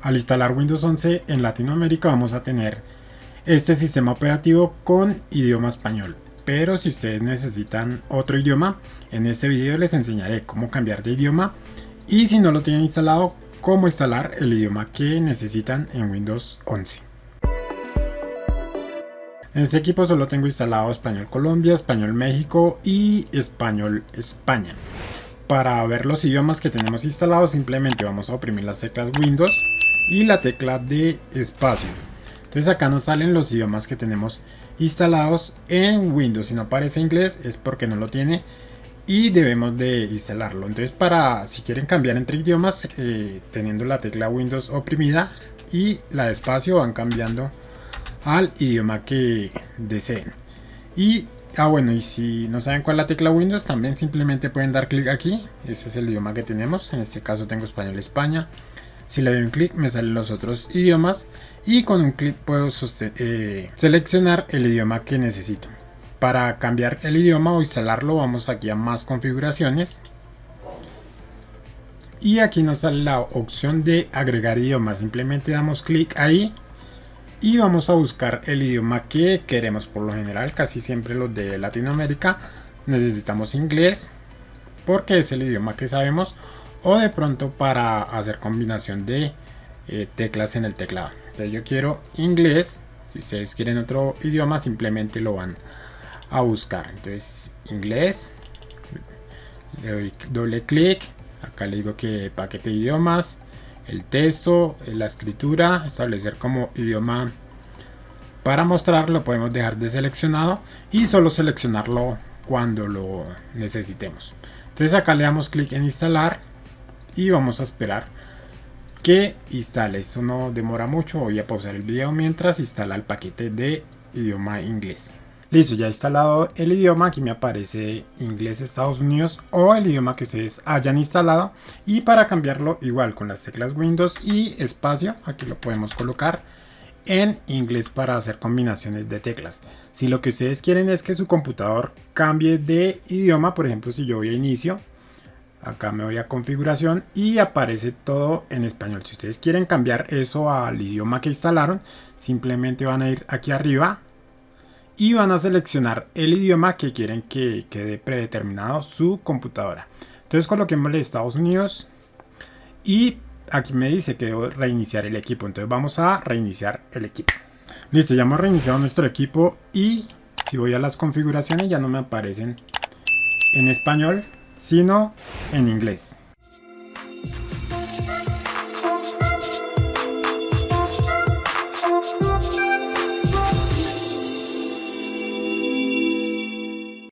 Al instalar Windows 11 en Latinoamérica vamos a tener este sistema operativo con idioma español. Pero si ustedes necesitan otro idioma, en este video les enseñaré cómo cambiar de idioma y si no lo tienen instalado, cómo instalar el idioma que necesitan en Windows 11. En este equipo solo tengo instalado Español Colombia, Español México y Español España. Para ver los idiomas que tenemos instalados, simplemente vamos a oprimir las teclas Windows y la tecla de espacio. Entonces acá nos salen los idiomas que tenemos instalados en Windows. Si no aparece inglés es porque no lo tiene y debemos de instalarlo. Entonces si quieren cambiar entre idiomas, teniendo la tecla Windows oprimida y la de espacio, van cambiando al idioma que deseen. Y si no saben cuál es la tecla Windows, también simplemente pueden dar clic aquí. Este es el idioma que tenemos. En este caso tengo Español España. Si le doy un clic me salen los otros idiomas y con un clic puedo seleccionar el idioma que necesito. Para cambiar el idioma o instalarlo, vamos aquí a más configuraciones y aquí nos sale la opción de agregar idioma. Simplemente damos clic ahí y vamos a buscar el idioma que queremos. Por lo general, casi siempre los de Latinoamérica necesitamos inglés porque es el idioma que sabemos, o de pronto para hacer combinación de teclas en el teclado. Entonces yo quiero inglés. Si ustedes quieren otro idioma, simplemente lo van a buscar. Entonces inglés, le doy doble clic, acá le digo que paquete de idiomas, el texto, la escritura, establecer como idioma. Para mostrarlo podemos dejar de seleccionado y solo seleccionarlo cuando lo necesitemos. Entonces acá le damos clic en instalar y vamos a esperar que instale. Esto no demora mucho. Voy a pausar el video mientras instala el paquete de idioma inglés. Listo, ya he instalado el idioma. Aquí me aparece inglés Estados Unidos o el idioma que ustedes hayan instalado. Y para cambiarlo, igual con las teclas Windows y espacio, aquí lo podemos colocar en inglés para hacer combinaciones de teclas. Si lo que ustedes quieren es que su computador cambie de idioma, por ejemplo, si yo voy a inicio, acá me voy a configuración y aparece todo en español. Si ustedes quieren cambiar eso al idioma que instalaron, simplemente van a ir aquí arriba y van a seleccionar el idioma que quieren que quede predeterminado su computadora. Entonces coloquémosle Estados Unidos y aquí me dice que debo reiniciar el equipo. Entonces vamos a reiniciar el equipo. Listo, ya hemos reiniciado nuestro equipo y si voy a las configuraciones ya no me aparecen en español, sino en inglés.